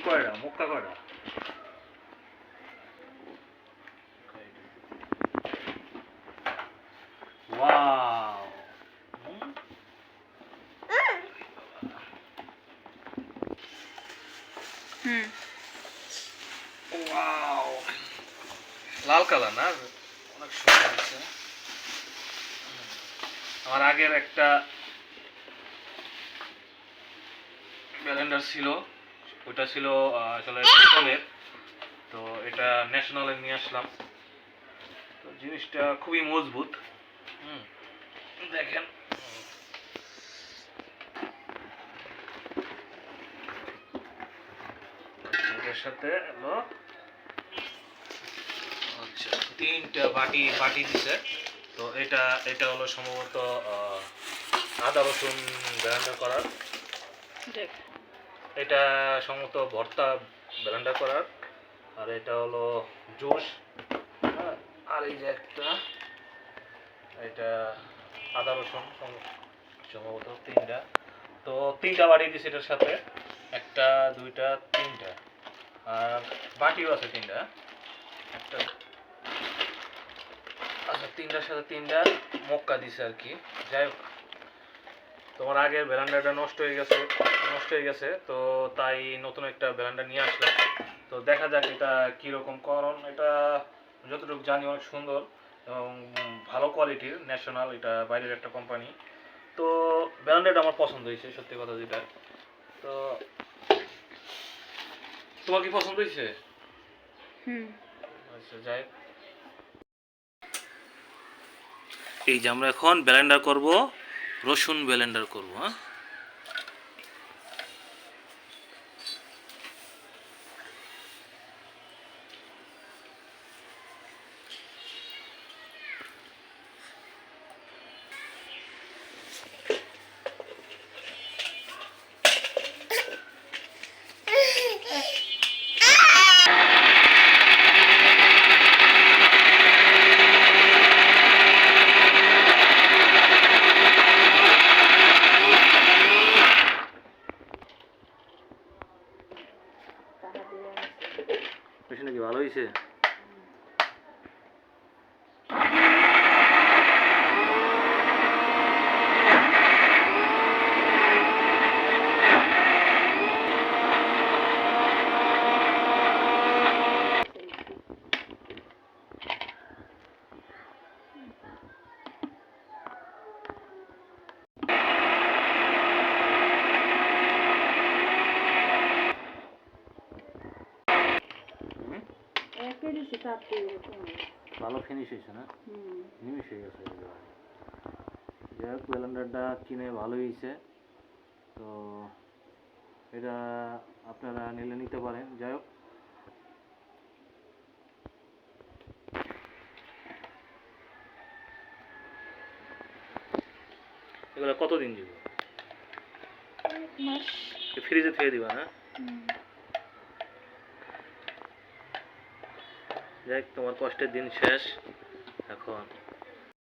কয়টা মক্কা কয়টা? Wow, wow, লাল colour না, অনেক সুন্দর হচ্ছে। আমার আগের একটা ব্যালেন্ডার ছিল, ওটা ছিল আসলে পিতলের, তো এটা ন্যাশনালে নিয়ে আসলাম। তো জিনিসটা খুবই মজবুত। দেখেন, এটার সাথে হলো আচ্ছা 3টা বাটি দিছে। তো এটা হলো সম্ভবত আদা রসুন ব্লেন্ডার করার, এটা সম্ভবত ভর্তা ব্লেন্ডার করার, আর এটা হলো জুস, আর এই যে একটা, এটা আদা রসুন সম্ভবত 3টা। তো 3টা বাটি দিছে এটার সাথে, 1টা 2টা 3টা, আর বাটিও আছে 3টা, একটা আচ্ছা 3টার সাথে 3টা মক্কা দিছে আর কি। যাই হোক, তোমার আগের ব্লেন্ডারটা নষ্ট হয়ে গেছে, তো তাই নতুন একটা ব্লেন্ডার নিয়ে আসলাম। তো দেখা যাক এটা কীরকম, কারণ এটা যতটুকু জানি অনেক সুন্দর এবং ভালো কোয়ালিটির, ন্যাশনাল, এটা বাইরের একটা কোম্পানি। তো ব্লেন্ডারটা আমার পছন্দ হয়েছে, সত্যি কথা যেটা। তো তোমার কি পছন্দ হয়েছে? আচ্ছা, যাই, এই যে আমরা এখন ব্লেন্ডার করব, রসুন ব্লেন্ডার করব। হ্যাঁ, মেশিনটা কি ভালো হয়েছে? ভালো ফিনিশ হয়েছে না, নিমিশ হয়ে গেছে। যাই হোক, ব্লেন্ডারটা কিনে ভালো হয়েছে। তো এটা আপনারা নিলে নিতে পারেন। যাই হোক, এগুলো কতদিন দিব? ফ্রিজে থেকে দিবা না? যাই হোক, তোমার কষ্টের দিন শেষ এখন।